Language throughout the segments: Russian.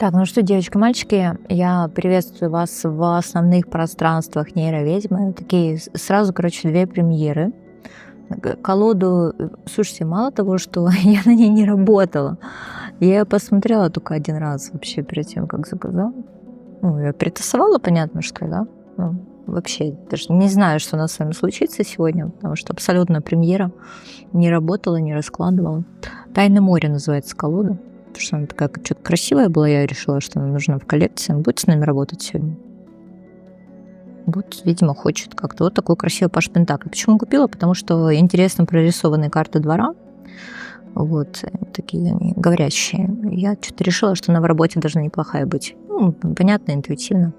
Так, ну что, девочки, мальчики, я приветствую вас в основных пространствах нейроведьмы. Такие сразу, короче, две премьеры. Колоду, слушайте, мало того, что я на ней не работала, я её посмотрела только один раз вообще перед тем, как заказала. Ну, я притасовала, понятно, что, да. Ну, вообще даже не знаю, что у нас с вами случится сегодня, потому что абсолютно премьера. Не работала, не раскладывала. «Тайны моря» называется колода. Потому что она такая чё-то красивая была, я решила, что она нужна в коллекции. Будет с нами работать сегодня? Вот, видимо, хочет как-то. Вот такой красивый паж пентаклей. Почему купила? Потому что интересно прорисованные карты двора. Вот, такие они говорящие. Я что-то решила, что она в работе должна неплохая быть. Ну, понятно, интуитивно.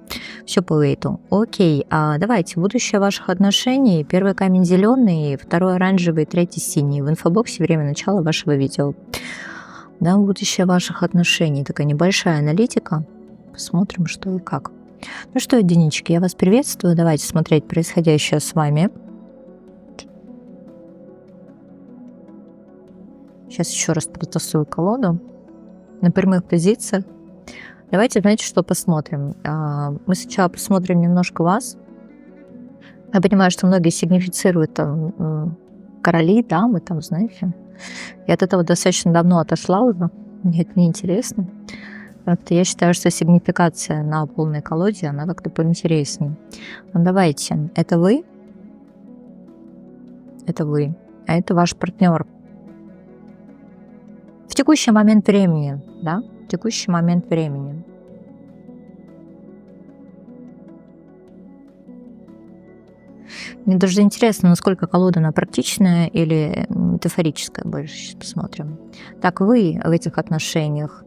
Все по Уэйту. Окей, давайте. Будущее ваших отношений. Первый камень зеленый, второй оранжевый, третий синий. В инфобоксе время начала вашего видео. Да, будущее ваших отношений. Такая небольшая аналитика. Посмотрим, что и как. Ну что, единички, я вас приветствую. Давайте смотреть происходящее с вами. Сейчас еще раз протасую колоду на прямых позициях. Давайте, знаете, что посмотрим. Мы сначала посмотрим немножко вас. Я понимаю, что многие сигнифицируют там короли, дамы, там, знаете. Я от этого достаточно давно отошла уже. Мне это неинтересно. Как-то я считаю, что сигнификация на полной колоде, она как-то поинтереснее. Ну, давайте. Это вы. Это вы. А это ваш партнер. В текущий момент времени, да? В текущий момент времени. Мне даже интересно, насколько колода она практичная или метафорическая больше. Сейчас посмотрим. Так, вы в этих отношениях.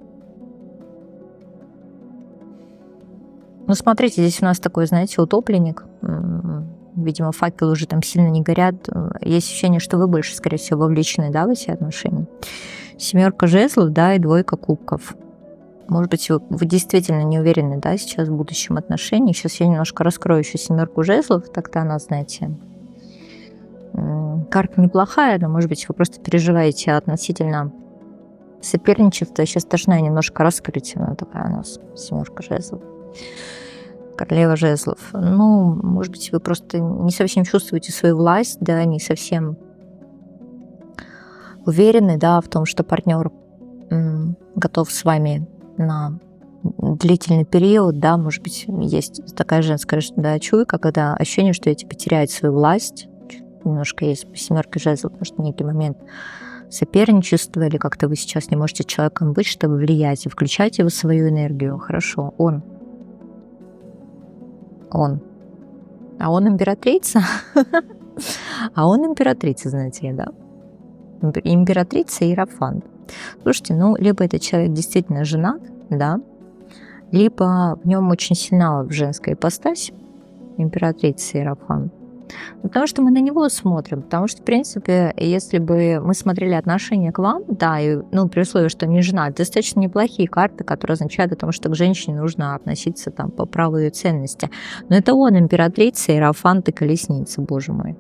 Ну, смотрите, здесь у нас такой, знаете, утопленник. Видимо, факелы уже там сильно не горят. Есть ощущение, что вы больше, скорее всего, вовлечены, да, в эти отношения. 7 жезлов, да, и 2 кубков. Может быть, вы действительно не уверены, да, сейчас в будущем отношении. Сейчас я немножко раскрою еще 7 жезлов, тогда она, знаете, карта неплохая, но, может быть, вы просто переживаете относительно соперничества. Сейчас должна немножко раскрыть, она такая у нас 7 жезлов. Королева жезлов. Ну, может быть, вы просто не совсем чувствуете свою власть, да, не совсем уверены, да, в том, что партнер готов с вами на длительный период, да, может быть, есть такая женская, да, чуйка, когда ощущение, что эти потеряют свою власть, немножко есть по 7 жезлов, потому что в некий момент соперничества или как-то вы сейчас не можете с человеком быть, чтобы влиять и включать его свою энергию. Хорошо, он. А он императрица? А он императрица, знаете ли, да? Императрица и Иерофант. Слушайте, ну, либо этот человек действительно женат, да, либо в нем очень сильна женская ипостась, императрица и Иерофант. Потому что мы на него смотрим, потому что, в принципе, если бы мы смотрели отношения к вам, да, и, ну, при условии, что не женат, достаточно неплохие карты, которые означают о том, что к женщине нужно относиться там по праву ее ценности. Но это он, императрица, Иерофант и колесница, боже мой.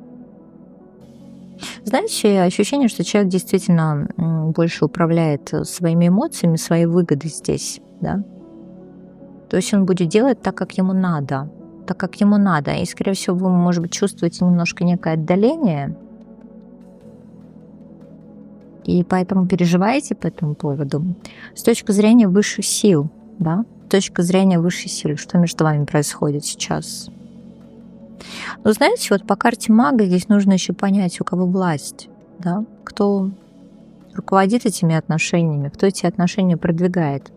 Знаете, ощущение, что человек действительно больше управляет своими эмоциями, своей выгодой здесь, да. То есть он будет делать так, как ему надо. Так, как ему надо. И, скорее всего, вы, может быть, чувствуете немножко некое отдаление. И поэтому переживаете по этому поводу. С точки зрения высших сил, да, с точки зрения высшей силы, что между вами происходит сейчас? Ну, знаете, вот по карте мага здесь нужно еще понять, у кого власть, да, кто руководит этими отношениями, кто эти отношения продвигает.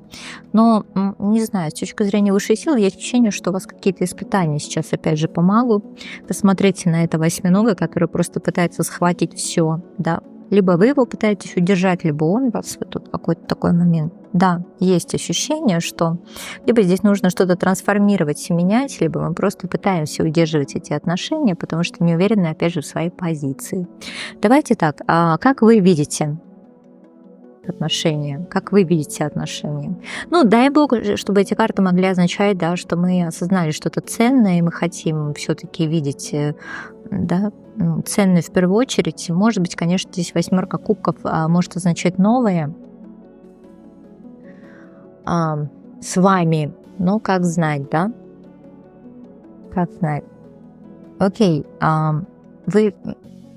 Но, не знаю, с точки зрения высшей силы, есть ощущение, что у вас какие-то испытания сейчас, опять же, по магу. Посмотрите на это восьминога, который просто пытается схватить все, да. Либо вы его пытаетесь удержать, либо он вас в тут какой-то такой момент. Да, есть ощущение, что либо здесь нужно что-то трансформировать и менять, либо мы просто пытаемся удерживать эти отношения, потому что не уверены, опять же, в своей позиции. Давайте так, как вы видите отношения? Как вы видите отношения? Ну, дай бог, чтобы эти карты могли означать, да, что мы осознали что-то ценное, и мы хотим все-таки видеть, да, ценное в первую очередь. Может быть, конечно, здесь 8 кубков может означать новое. с вами, но как знать, да? Как знать. Окей, вы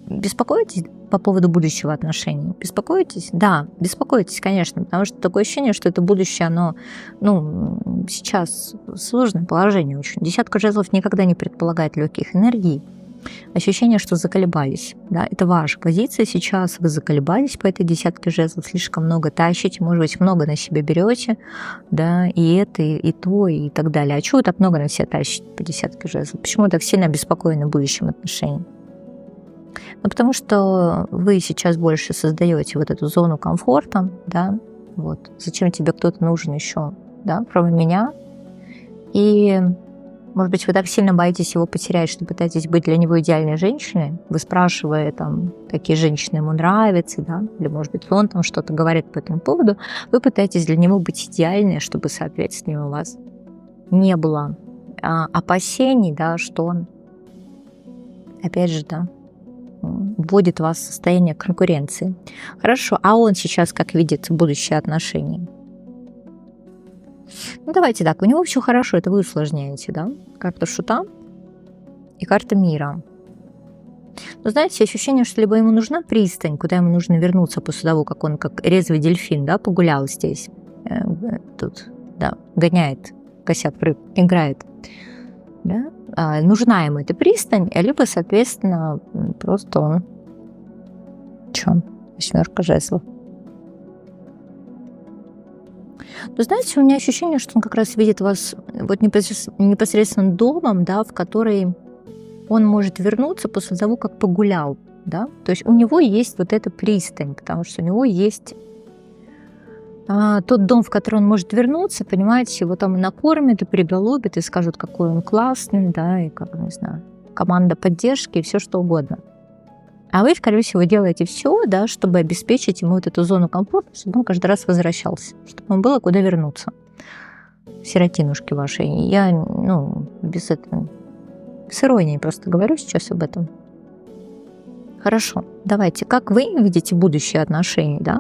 беспокоитесь по поводу будущего отношений? Беспокоитесь? Да, беспокоитесь, конечно, потому что такое ощущение, что это будущее, оно, сейчас сложное положение очень. Десятка жезлов никогда не предполагает легких энергий. Ощущение, что заколебались, да, это ваша позиция сейчас, вы заколебались по этой десятке жезлов, слишком много тащите, может быть, много на себя берете, да, и это, и то, и так далее. А чего вы так много на себя тащите по десятке жезлов? Почему так сильно обеспокоены будущим отношениям? Ну, потому что вы сейчас больше создаете вот эту зону комфорта, да, вот, зачем тебе кто-то нужен еще, да, кроме меня, и может быть, вы так сильно боитесь его потерять, что пытаетесь быть для него идеальной женщиной, вы спрашивая, там, какие женщины ему нравятся, да, или, может быть, он там что-то говорит по этому поводу, вы пытаетесь для него быть идеальной, чтобы, соответственно, у вас не было опасений, да, что он, опять же, да, вводит вас в состояние конкуренции. Хорошо, а он сейчас как видит будущее отношения? Ну, давайте так, у него все хорошо, это вы усложняете, да? Карта шута и карта мира. Но знаете, ощущение, что либо ему нужна пристань, куда ему нужно вернуться после того, как он как резвый дельфин, да, погулял здесь, тут, да, гоняет, косят рыб, играет, да? Нужна ему эта пристань, либо, соответственно, просто он... Чё? 8 жезлов. Но знаете, у меня ощущение, что он как раз видит вас вот непосредственно домом, да, в который он может вернуться после того, как погулял, да. То есть у него есть вот эта пристань, потому что у него есть тот дом, в который он может вернуться, понимаете, его там и накормят, и приголубят, и скажут, какой он классный, да, и как, не знаю, команда поддержки, и все что угодно. А вы, скорее всего, делаете все, да, чтобы обеспечить ему вот эту зону комфорта, чтобы он каждый раз возвращался, чтобы ему было куда вернуться. Сиротинушки вашей. Я, без иронии просто говорю сейчас об этом. Хорошо, давайте, как вы видите будущее отношений, да?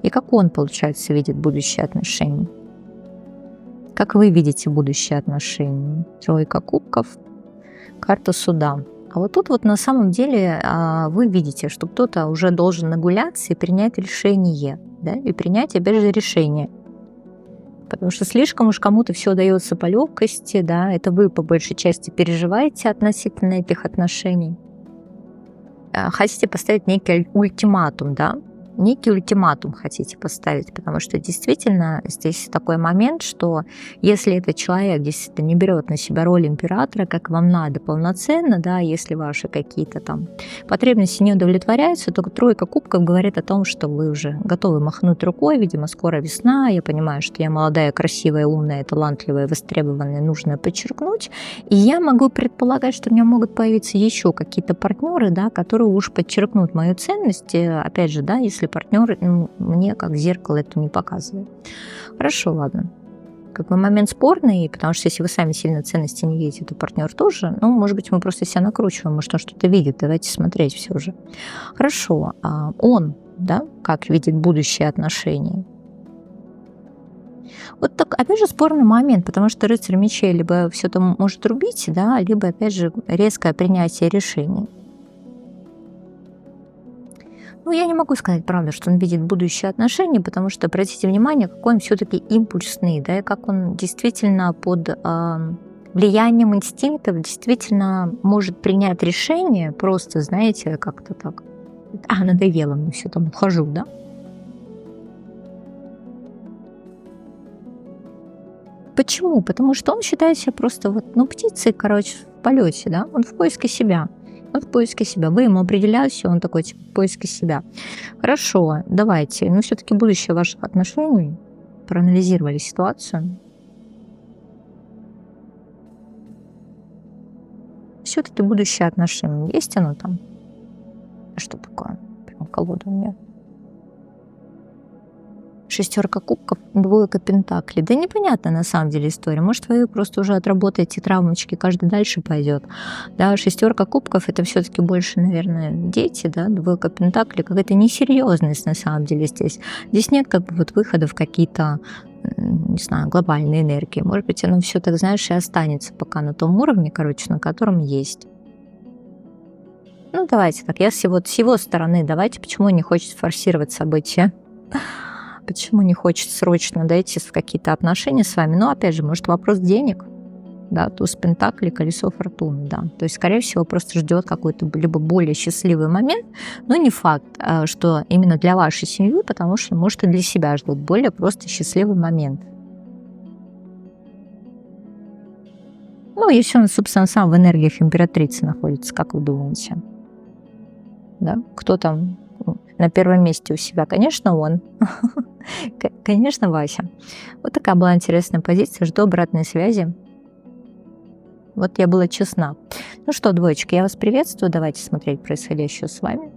И как он, получается, видит будущее отношений? Как вы видите будущее отношений? Тройка кубков, карта суда. А вот тут вот на самом деле вы видите, что кто-то уже должен нагуляться и принять решение, да, и принять, опять же, решение. Потому что слишком уж кому-то все дается по легкости, да, это вы по большей части переживаете относительно этих отношений. Хотите поставить некий ультиматум, да, некий ультиматум хотите поставить, потому что действительно здесь такой момент, что если этот человек действительно не берет на себя роль императора, как вам надо полноценно, да, если ваши какие-то там потребности не удовлетворяются, то тройка кубков говорит о том, что вы уже готовы махнуть рукой, видимо, скоро весна, я понимаю, что я молодая, красивая, умная, талантливая, востребованная, нужно подчеркнуть, и я могу предполагать, что у меня могут появиться еще какие-то партнеры, да, которые уж подчеркнут мою ценность, опять же, да, если партнер мне как зеркало это не показывает. Хорошо, ладно. Как бы момент спорный, потому что если вы сами сильно ценности не видите, то партнер тоже. Может быть, мы просто себя накручиваем, может, он что-то видит. Давайте смотреть все же. Хорошо. А он, да, как видит будущее отношения? Вот так, опять же, спорный момент, потому что рыцарь мечей либо все это может рубить, да, либо, опять же, резкое принятие решений. Я не могу сказать, правда, что он видит будущее отношения, потому что, обратите внимание, какой он все-таки импульсный, да, и как он действительно под влиянием инстинктов действительно может принять решение, просто, знаете, как-то так. Надоело мне все, там ухожу, да? Почему? Потому что он считает себя просто птицей, в полете, да, он в поиске себя. Он в поиске себя. Вы ему определяете, он такой, типа, в поиске себя. Хорошо, давайте. Все-таки будущее ваших отношений. Проанализировали ситуацию. Все-таки будущее отношений. Есть оно там? Что такое? Прям колода у меня. 6 кубков, 2 пентаклей. Да непонятно на самом деле история. Может, вы просто уже отработаете травмочки, каждый дальше пойдет. Да, 6 кубков это все-таки больше, наверное, дети, да, 2 пентаклей, какая-то несерьезность на самом деле здесь. Здесь нет выхода в какие-то не знаю, глобальной энергии. Может быть, оно все так, знаешь, и останется пока на том уровне, короче, на котором есть. Ну, давайте так, я с его стороны, давайте, почему не хочет форсировать события? Почему не хочет срочно дойти в какие-то отношения с вами? Ну, опять же, может, вопрос денег, да, туз пентаклей, колесо фортуны, да. То есть, скорее всего, просто ждет какой-то либо более счастливый момент, но не факт, что именно для вашей семьи, потому что, может, и для себя ждут более просто счастливый момент. Ну, если он, собственно, сам в энергиях императрицы находится, как вы думаете? Да? Кто там на первом месте у себя? Конечно, он. Конечно, Вася. Вот такая была интересная позиция. Жду обратной связи. Вот я была честна. Ну что, двоечки, я вас приветствую. Давайте смотреть происходящее с вами.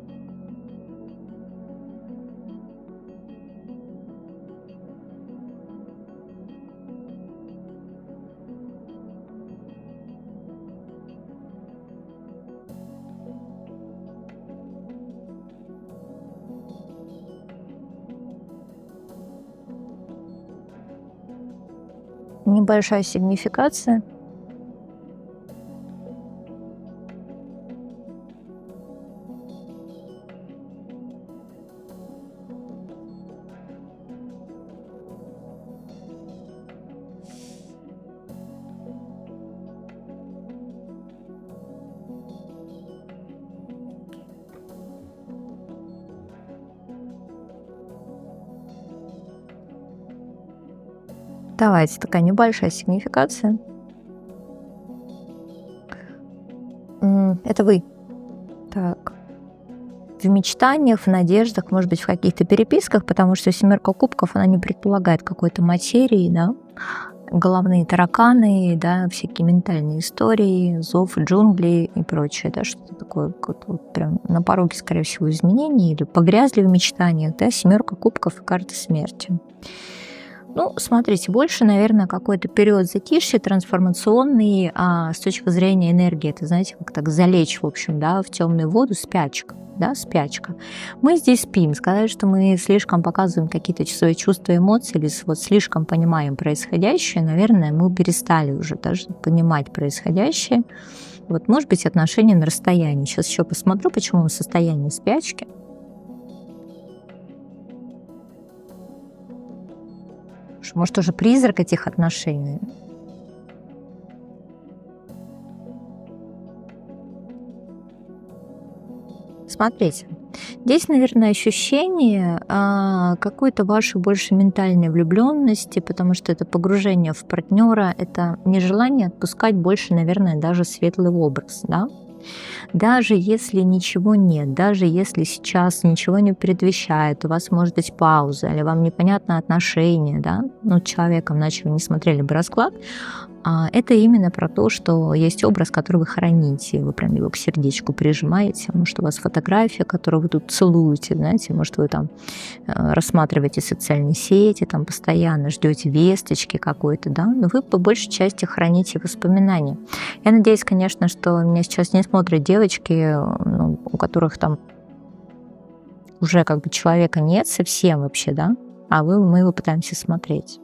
Небольшая сигнификация. Давайте, такая небольшая сигнификация. Это вы. Так. В мечтаниях, в надеждах, может быть, в каких-то переписках, потому что семерка кубков, она не предполагает какой-то материи, да, головные тараканы, да, всякие ментальные истории, зов джунглей и прочее, да, что-то такое, вот прям на пороге, скорее всего, изменений или погрязли в мечтаниях, да, семерка кубков и карта смерти. Ну, смотрите, больше, наверное, какой-то период затишья трансформационный с точки зрения энергии. Это, знаете, как так залечь, в общем, да, в темную воду, спячка. Да, спячка. Мы здесь спим. Сказать, что мы слишком показываем какие-то свои чувства, эмоции или вот слишком понимаем происходящее, наверное, мы перестали уже даже понимать происходящее. Вот, может быть, отношения на расстоянии. Сейчас еще посмотрю, почему мы в состоянии спячки. Может, уже призрак этих отношений? Смотрите, здесь, наверное, ощущение какой-то вашей больше ментальной влюбленности, потому что это погружение в партнера, это нежелание отпускать больше, наверное, даже светлый образ, да? Даже если ничего нет, даже если сейчас ничего не предвещает, у вас может быть пауза, или вам непонятно отношения, да, ну, с человеком, иначе вы не смотрели бы расклад, это именно про то, что есть образ, который вы храните, вы прям его к сердечку прижимаете, может, у вас фотография, которую вы тут целуете, знаете, может, вы там рассматриваете социальные сети, там постоянно ждете весточки какой-то, да, но вы по большей части храните воспоминания. Я надеюсь, конечно, что меня сейчас не смотрят девочки, ну, у которых там уже как бы человека нет совсем вообще, да, мы его пытаемся смотреть.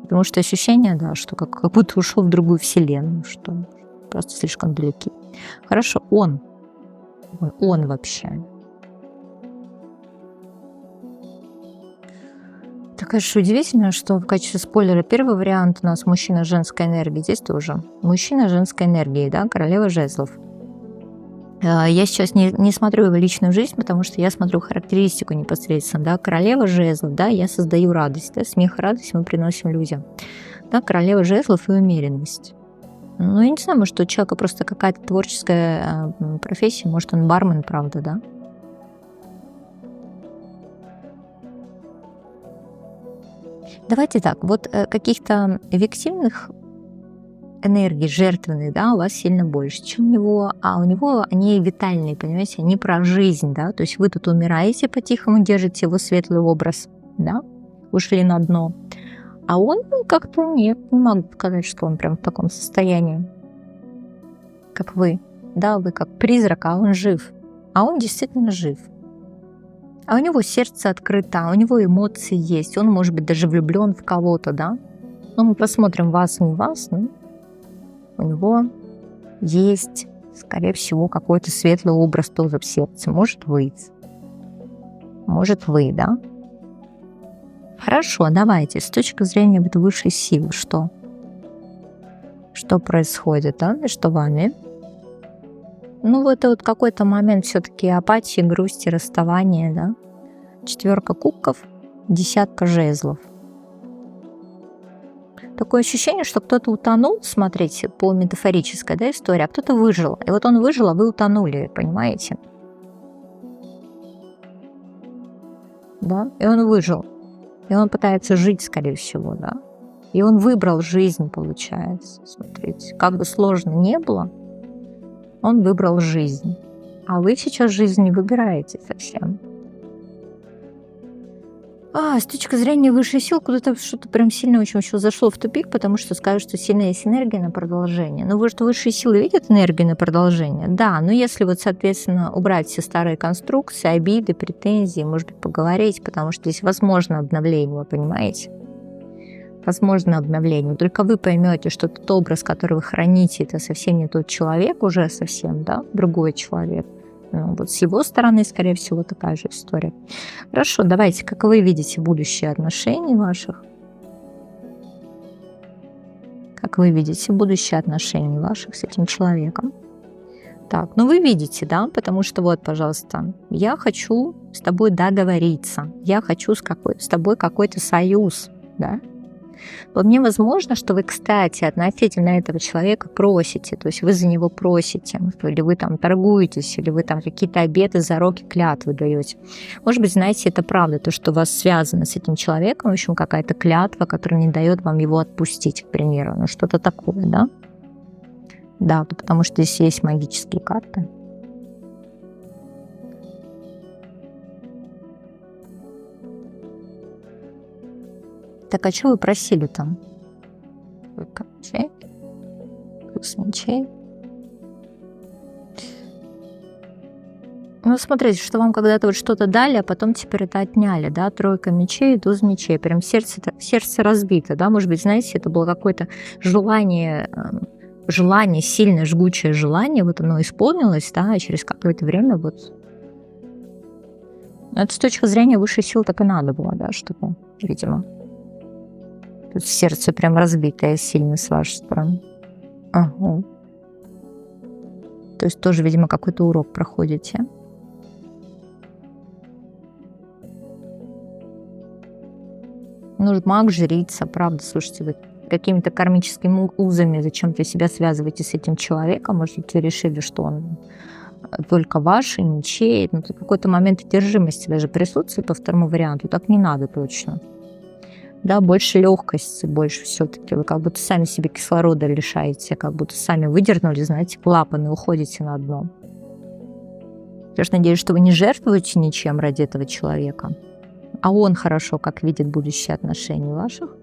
Потому что ощущение, да, что как будто ушел в другую вселенную, что просто слишком далеки. Хорошо, он вообще. Так, конечно, удивительно, что в качестве спойлера первый вариант у нас мужчина женской энергии, здесь тоже. Мужчина женской энергии, да, королева жезлов. Я сейчас не смотрю его личную жизнь, потому что я смотрю характеристику непосредственно, да, королева жезлов, да, я создаю радость, да, смех и радость мы приносим людям, да, королева жезлов и умеренность. Ну, я не знаю, может, у человека просто какая-то творческая профессия, может, он бармен, правда, да. Давайте так, вот каких-то эффективных энергии жертвенной, да, у вас сильно больше, чем у него, а у него они витальные, понимаете, они про жизнь, да, то есть вы тут умираете по-тихому, держите его светлый образ, да, ушли на дно, а он как-то нет, не могу сказать, что он прям в таком состоянии, как вы, да, вы как призрак, а он жив, а он действительно жив. А у него сердце открыто, у него эмоции есть, он, может быть, даже влюблен в кого-то, да? Ну, мы посмотрим вас, не вас, но у него есть, скорее всего, какой-то светлый образ тоже в сердце. Может, вы, да? Хорошо, давайте, с точки зрения вот высшей силы, что? Что происходит, да, между вами? Ну, это вот какой-то момент все-таки апатии, грусти, расставания, да? 4 кубков, 10 жезлов. Такое ощущение, что кто-то утонул, смотрите, по метафорической, да, истории, а кто-то выжил. И вот он выжил, а вы утонули, понимаете? Да, и он выжил. И он пытается жить, скорее всего, да. И он выбрал жизнь, получается. Смотрите, как бы сложно не было, он выбрал жизнь. А вы сейчас жизнь не выбираете совсем. С точки зрения высшей сил, куда-то что-то прям сильно очень еще зашло в тупик, потому что скажут, что сильная есть энергия на продолжение. Но вы что, высшие силы видят энергию на продолжение? Да, но если вот, соответственно, убрать все старые конструкции, обиды, претензии, может быть, поговорить, потому что здесь возможно обновление, вы понимаете? Возможно обновление. Только вы поймете, что тот образ, который вы храните, это совсем не тот человек, уже совсем, да, другой человек. Вот с его стороны, скорее всего, такая же история. Хорошо, давайте, как вы видите будущее отношений ваших? Как вы видите будущее отношений ваших с этим человеком? Так, ну вы видите, да, потому что вот, пожалуйста, я хочу с тобой договориться, я хочу с тобой какой-то союз, да. Вполне возможно, что вы, кстати, относительно этого человека просите, то есть вы за него просите, или вы там торгуетесь, или вы там какие-то обеты, зароки, клятвы даете. Может быть, знаете, это правда, то, что у вас связано с этим человеком, в общем, какая-то клятва, которая не дает вам его отпустить, к примеру, ну что-то такое, да? Да, потому что здесь есть магические карты. Так, а что вы просили там? Мечей? Туз мечей? Ну, смотрите, что вам когда-то вот что-то дали, а потом теперь это отняли, да, 3 мечей, туз мечей. Прям сердце разбито, да, может быть, знаете, это было какое-то желание, сильное, жгучее желание, вот оно исполнилось, да, а через какое-то время вот... Это с точки зрения высшей силы так и надо было, да, чтобы, видимо... Тут сердце прям разбитое сильно с вашей стороны. Ага. То есть тоже, видимо, какой-то урок проходите. Ну, маг, жрица, правда, слушайте, вы какими-то кармическими узами зачем-то себя связываете с этим человеком, может быть, вы решили, что он только ваш и ничей. Ну, тут какой-то момент одержимости даже присутствует по второму варианту, так не надо точно. Да, больше легкости, больше все-таки. Вы как будто сами себе кислорода лишаете, как будто сами выдернули, знаете, клапан и уходите на дно. Я же надеюсь, что вы не жертвуете ничем ради этого человека. А он хорошо, как видит будущее отношений ваших.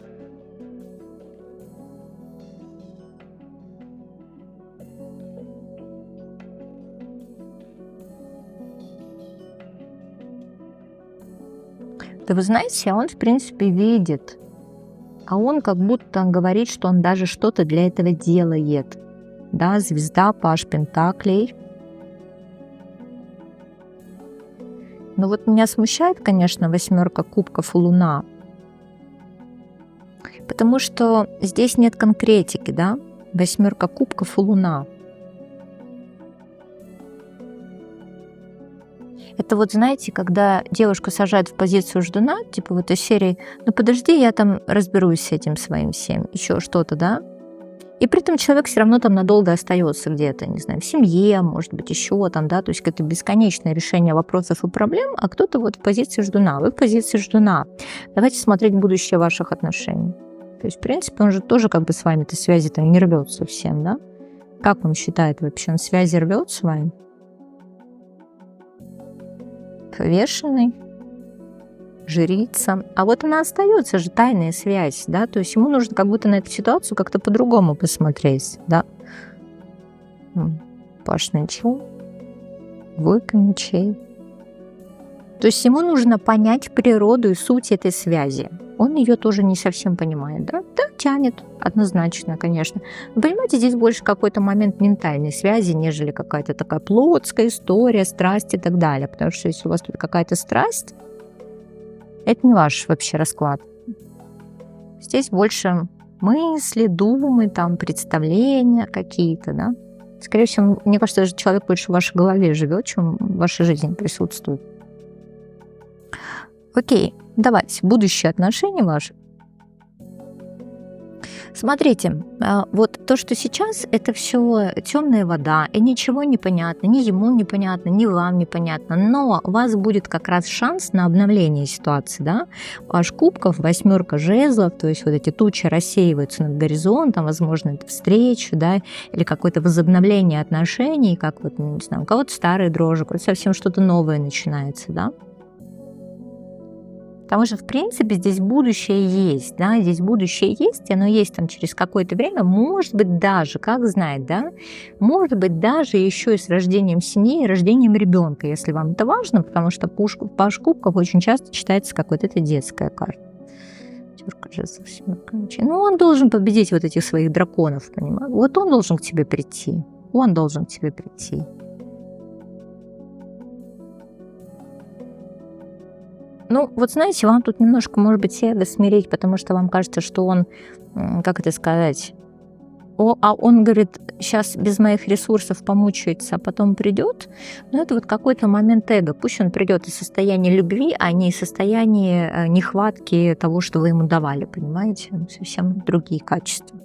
Да вы знаете, он, в принципе, видит. А он как будто говорит, что он даже что-то для этого делает. Да, звезда, паж пентаклей. Но вот меня смущает, конечно, 8 кубков и луна. Потому что здесь нет конкретики, да? 8 кубков и луна. Это вот, знаете, когда девушку сажают в позицию ждуна, типа в этой серии, ну подожди, я там разберусь с этим своим всем, еще что-то, да? И при этом человек все равно там надолго остается где-то, не знаю, в семье, может быть, еще там, да, то есть это бесконечное решение вопросов и проблем, а кто-то вот в позиции ждуна, вы в позиции ждуна. Давайте смотреть будущее ваших отношений. То есть, в принципе, он же тоже как бы с вами-то связи-то не рвет совсем, да? Как он считает вообще, он связи рвет с вами? Повешенный, жрица. А вот она остается же, тайная связь, да, то есть ему нужно как будто на эту ситуацию как-то по-другому посмотреть, да. Паш мечей, 2 мечей. То есть ему нужно понять природу и суть этой связи. Он ее тоже не совсем понимает, да? Да, тянет, однозначно, конечно. Но понимаете, здесь больше какой-то момент ментальной связи, нежели какая-то такая плотская история, страсть и так далее. Потому что если у вас тут какая-то страсть, это не ваш вообще расклад. Здесь больше мысли, думы, там, представления какие-то, да? Скорее всего, мне кажется, даже человек больше в вашей голове живет, чем в вашей жизни присутствует. Окей, давайте, будущие отношения ваши. Смотрите, вот то, что сейчас, это все темная вода, и ничего не понятно, ни ему не понятно, ни вам не понятно, но у вас будет как раз шанс на обновление ситуации, да? Паж кубков, 8 жезлов, то есть вот эти тучи рассеиваются над горизонтом, возможно, это встреча, да, или какое-то возобновление отношений, как вот, не знаю, у кого-то старые дрожжи, совсем что-то новое начинается, да? Потому что, в принципе, здесь будущее есть, да, здесь будущее есть, оно есть там через какое-то время, может быть, даже, как знать, да, может быть, даже еще и с рождением семьи и рождением ребенка, если вам это важно, потому что паж кубков очень часто читается как вот эта детская карта. Пятерка жезлов, 7 мечей. Ну, он должен победить вот этих своих драконов, понимаешь? Вот он должен к тебе прийти, он должен к тебе прийти. Ну, вот знаете, вам тут немножко, может быть, эго смирить, потому что вам кажется, что он, как это сказать, он говорит, сейчас без моих ресурсов помучается, а потом придет. Но это вот какой-то момент эго. Пусть он придет из состояния любви, а не из состояния нехватки того, что вы ему давали, понимаете? Совсем другие качества.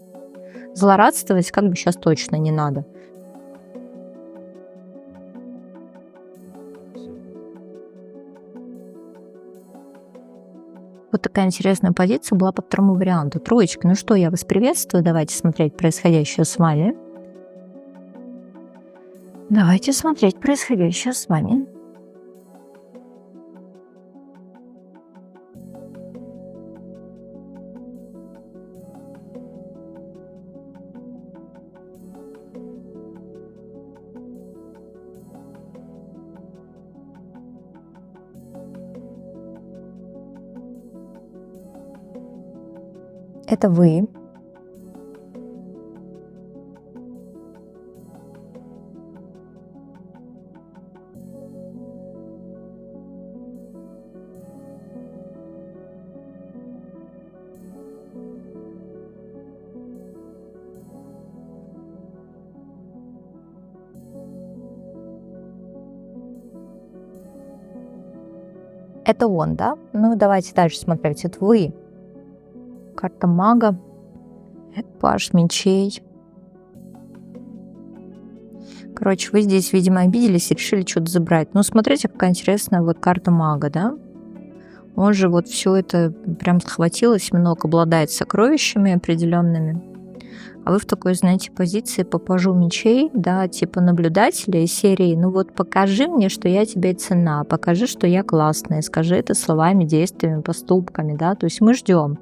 Злорадствовать как бы сейчас точно не надо. Вот такая интересная позиция была по второму варианту. Троечка. Ну что, я вас приветствую. Давайте смотреть происходящее с вами. Давайте смотреть происходящее с вами. Это вы. Это он, да? Ну, давайте дальше смотреть. Это вы. Карта мага. Паж мечей. Короче, вы здесь, видимо, обиделись и решили что-то забрать. Ну, смотрите, какая интересная вот карта мага, да? Он же вот все это прям схватил, много обладает сокровищами определенными. А вы в такой, знаете, позиции по пажу мечей, да, типа наблюдателя из серии, ну вот покажи мне, что я тебе ценна, покажи, что я классная, скажи это словами, действиями, поступками, да, то есть мы ждем.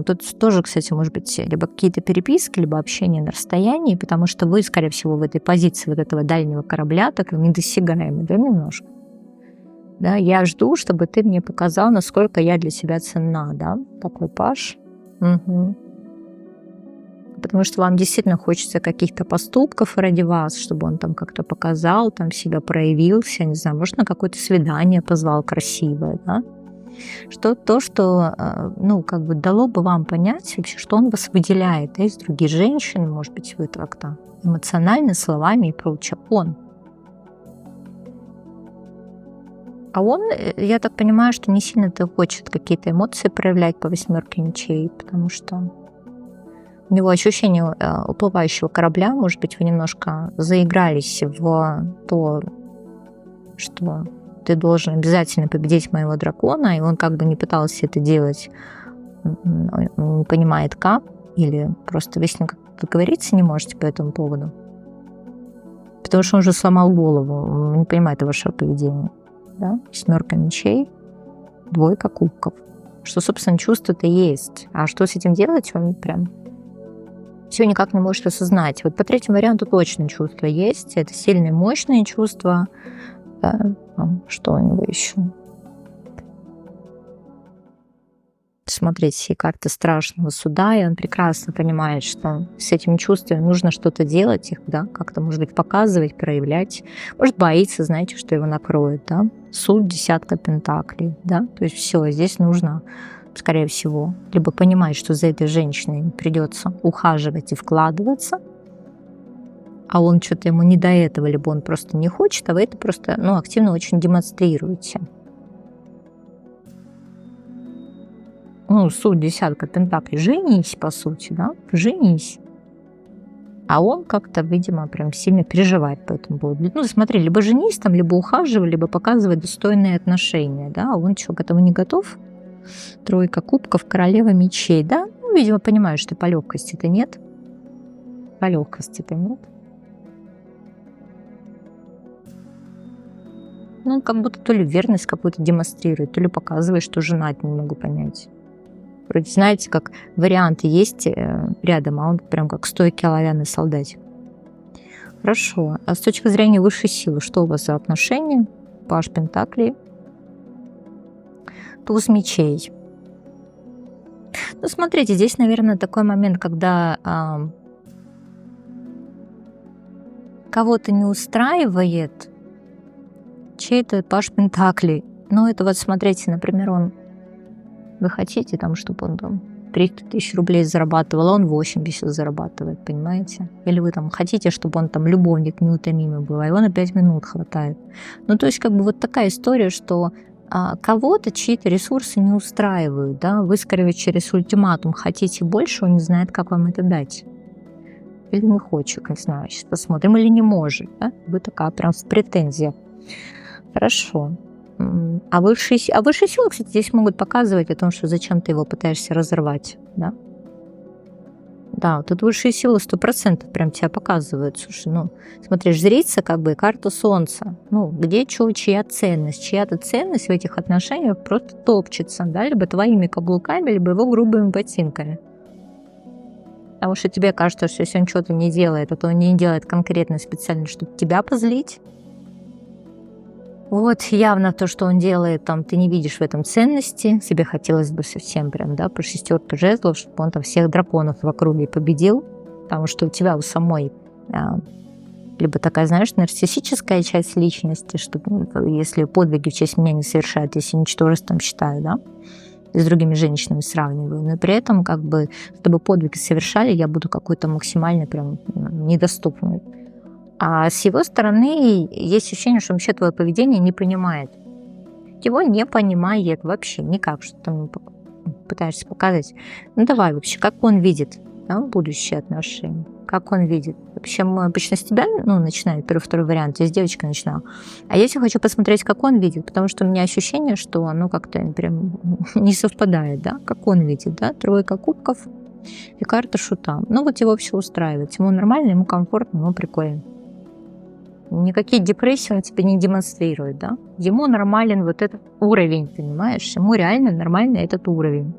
Тут тоже, кстати, может быть, либо какие-то переписки, либо общение на расстоянии, потому что вы, скорее всего, в этой позиции вот этого дальнего корабля, так недосягаемый, да, немножко. Да, я жду, чтобы ты мне показал, насколько я для себя ценна, да, такой паж. Угу. Потому что вам действительно хочется каких-то поступков ради вас, чтобы он там как-то показал, там себя проявился, не знаю, может, на какое-то свидание позвал красивое, да? Что, ну, как бы дало бы вам понять вообще, что он вас выделяет, да, из других женщин, может быть, вы как-то эмоционально, словами и прочее. А он, я так понимаю, что не сильно-то хочет какие-то эмоции проявлять по 8 мечей, потому что у него ощущение уплывающего корабля, может быть, вы немножко заигрались в то, что ты должен обязательно победить моего дракона, и он как бы не пытался это делать, не понимает как, или просто вы с ним как-то договориться не можете по этому поводу. Потому что он уже сломал голову, он не понимает вашего поведения. Да? 7 мечей, 2 кубков. Что, собственно, чувство-то есть. А что с этим делать, он прям все никак не может осознать. Вот по третьему варианту точно чувство есть. Это сильные, мощные чувства. Да? Что у него еще? Смотрите, карта страшного суда, и он прекрасно понимает, что с этим чувством нужно что-то делать, их, да, как-то, может быть, показывать, проявлять. Может, боится, знаете, что его накроет, да. Суд, десятка пентаклей, да. То есть все, здесь нужно, скорее всего, либо понимать, что за этой женщиной придется ухаживать и вкладываться, а он что-то ему не до этого, либо он просто не хочет, а вы это просто, активно очень демонстрируете. Суть десятка пентаклей. Женись, по сути, да? Женись. А он как-то, видимо, прям сильно переживает по этому поводу. Смотри, либо женись там, либо ухаживай, либо показывай достойные отношения, да? А он что, к этому не готов? Тройка кубков, королева мечей, да? Видимо, понимаю, что по легкости-то нет. По легкости-то нет. Как будто то ли верность какую-то демонстрирует, то ли показывает, что женат, не могу понять. Вроде, знаете, как варианты есть рядом, а он прям как стойкий оловянный солдатик. Хорошо. А с точки зрения высшей силы, что у вас за отношения? Паж пентаклей. Туз мечей. Смотрите, здесь, наверное, такой момент, когда кого-то не устраивает чей-то паж пентаклей. Это вот, смотрите, например, вы хотите, чтобы он там 300 тысяч рублей зарабатывал, а он 80 зарабатывает, понимаете? Или вы хотите, чтобы он любовник неутомимый был, а его на 5 минут хватает. То есть вот такая история, что кого-то чьи-то ресурсы не устраивают, да? Вы, скорее, через ультиматум хотите больше, он не знает, как вам это дать. Или не хочет, не знаю, сейчас посмотрим, или не может, да? Вы такая прям в претензиях. Хорошо. А высшие силы, кстати, здесь могут показывать о том, что зачем ты его пытаешься разорвать, да? Да, тут высшие силы 100% прям тебя показывают. Слушай, смотри, жрица карта солнца. Где чья ценность? Чья-то ценность в этих отношениях просто топчется, да? Либо твоими каблуками, либо его грубыми ботинками. Потому что тебе кажется, что если он что-то не делает, то он не делает конкретно специально, чтобы тебя позлить. Явно то, что он делает, ты не видишь в этом ценности. Себе хотелось бы совсем прям, да, по шестерке жезлов, чтобы он всех драконов в округе победил. Потому что у тебя у самой либо такая, знаешь, нарциссическая часть личности, что если подвиги в честь меня не совершают, если ничтожеством считаю, да, и с другими женщинами сравниваю, но при этом чтобы подвиги совершали, я буду какой-то максимально прям недоступной. А с его стороны есть ощущение, что он вообще твое поведение не понимает. Его не понимает вообще никак, что ты пытаешься показать. Давай вообще, как он видит, да, будущие отношения? Как он видит? Вообще мы обычно с тебя начинаем, первый, второй вариант, я с девочкой начинала. А я хочу посмотреть, как он видит, потому что у меня ощущение, что оно как-то прям не совпадает, да, как он видит, да, тройка кубков и карта шута. Его все устраивает, ему нормально, ему комфортно, ему прикольно. Никакие депрессии он тебе не демонстрирует, да? Ему нормален вот этот уровень, понимаешь? Ему реально нормально этот уровень.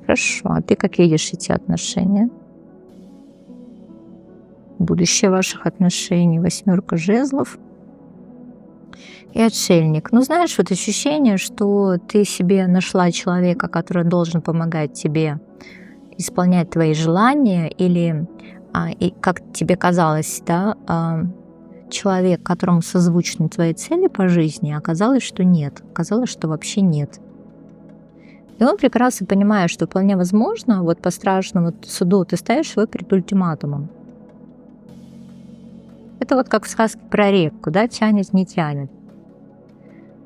Хорошо, а ты как видишь эти отношения? Будущее ваших отношений, 8 жезлов и отшельник. Знаешь, ощущение, что ты себе нашла человека, который должен помогать тебе исполнять твои желания, или, и как тебе казалось, да, человек, которому созвучны твои цели по жизни, оказалось, что нет. Оказалось, что вообще нет. И он прекрасно понимает, что вполне возможно, по страшному суду ты ставишь его перед ультиматумом. Это как в сказке про репку, да, тянет, не тянет.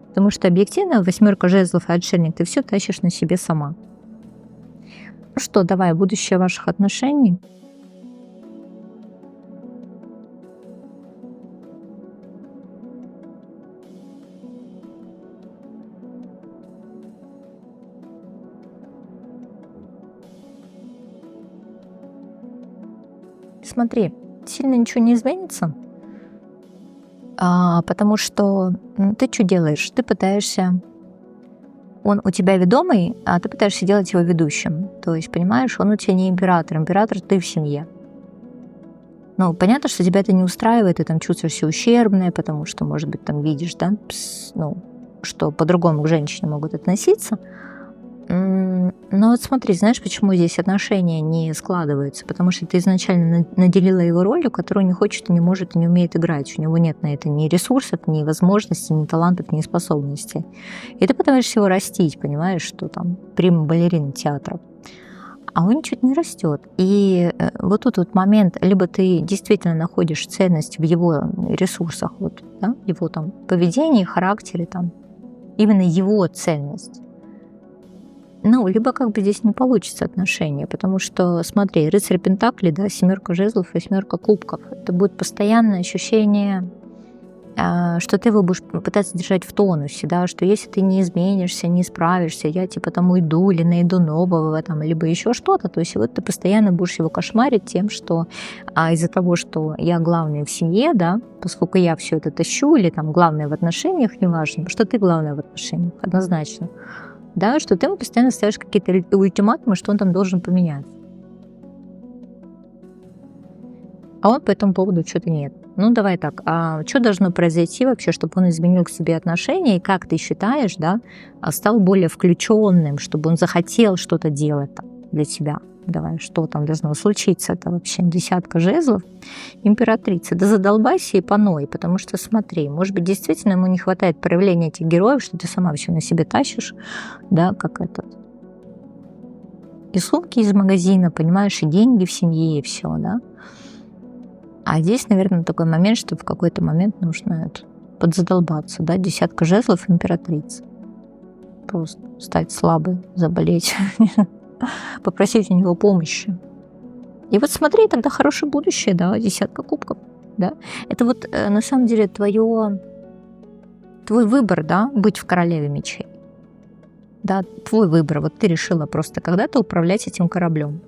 Потому что объективно 8 жезлов и отшельник ты все тащишь на себе сама. Что, давай, будущее ваших отношений. Смотри, сильно ничего не изменится, потому что ты что делаешь? Ты пытаешься... Он у тебя ведомый, а ты пытаешься делать его ведущим. То есть, понимаешь, он у тебя не император. Император ты в семье. Ну, понятно, что тебя это не устраивает, ты там чувствуешь себя ущербной, потому что, может быть, там видишь, да, ну, что по-другому к женщине могут относиться. Но вот смотри, знаешь, почему здесь отношения не складываются? Потому что ты изначально наделила его ролью, которую не хочет, не может, не умеет играть. У него нет на это ни ресурсов, ни возможностей, ни талантов, ни способностей. И ты пытаешься его растить, понимаешь, что там прима-балерина театра. А он чуть не растет. И вот тут вот момент, либо ты действительно находишь ценность в его ресурсах, вот, да, его там поведении, характере, там, именно его ценность. Ну, либо как бы здесь не получится отношения, потому что, смотри, рыцарь Пентаклей, да, 7 жезлов и 7 кубков. Это будет постоянное ощущение, что ты его будешь пытаться держать в тонусе, да, что если ты не изменишься, не справишься, я типа там уйду или найду нового, там, либо еще что-то, то есть вот ты постоянно будешь его кошмарить тем, что из-за того, что я главная в семье, да, поскольку я все это тащу, или там главная в отношениях, неважно, что ты главная в отношениях, однозначно, да, что ты ему постоянно ставишь какие-то ультиматумы, что он там должен поменяться. А он по этому поводу что-то нет. Ну, давай так, а что должно произойти вообще, чтобы он изменил к себе отношения, и как ты считаешь, да, стал более включенным, чтобы он захотел что-то делать там для тебя? Давай, что там должно случиться? Это вообще 10 жезлов, императрица. Да задолбайся и поной, потому что смотри, может быть, действительно ему не хватает проявления этих героев, что ты сама все на себе тащишь, да, как этот. И сумки из магазина, понимаешь, и деньги в семье, и все, да. А здесь, наверное, такой момент, что в какой-то момент нужно подзадолбаться, да, 10 жезлов, императрица. Просто стать слабой, заболеть, попросить у него помощи. И вот смотри, тогда хорошее будущее, да, 10 кубков, да. Это вот на самом деле твой выбор, да, быть в королеве мечей. Да, твой выбор. Вот ты решила просто когда-то управлять этим кораблем.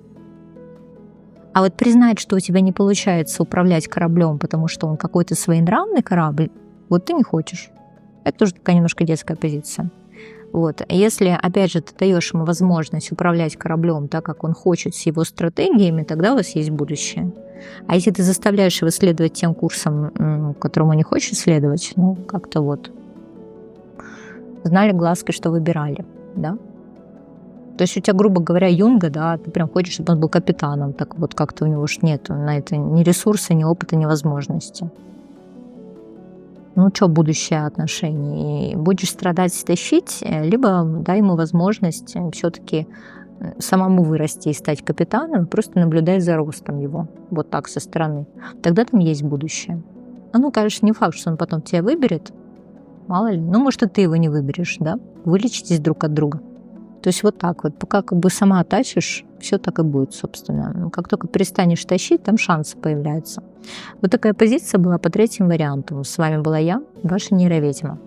А вот признать, что у тебя не получается управлять кораблем, потому что он какой-то своенравный корабль, вот ты не хочешь. Это тоже такая немножко детская позиция. Вот. Если, опять же, ты даешь ему возможность управлять кораблем так, как он хочет, с его стратегиями, тогда у вас есть будущее. А если ты заставляешь его следовать тем курсом, которому не хочет следовать, ну, как-то вот знали глазкой, что выбирали, да? То есть у тебя, грубо говоря, юнга, да, ты прям хочешь, чтобы он был капитаном, так вот как-то у него уж нет на это ни ресурса, ни опыта, ни возможности. Ну, что будущее отношений? Будешь страдать, стащить, либо дай ему возможность все-таки самому вырасти и стать капитаном, просто наблюдай за ростом его, вот так со стороны. Тогда там есть будущее. Ну, конечно, не факт, что он потом тебя выберет, мало ли. Ну, может, и ты его не выберешь, да? Вылечитесь друг от друга. То есть вот так вот, пока как бы сама тащишь, все так и будет, собственно. Как только перестанешь тащить, там шансы появляются. Вот такая позиция была по 3-му варианту. С вами была я, ваша нейроведьма.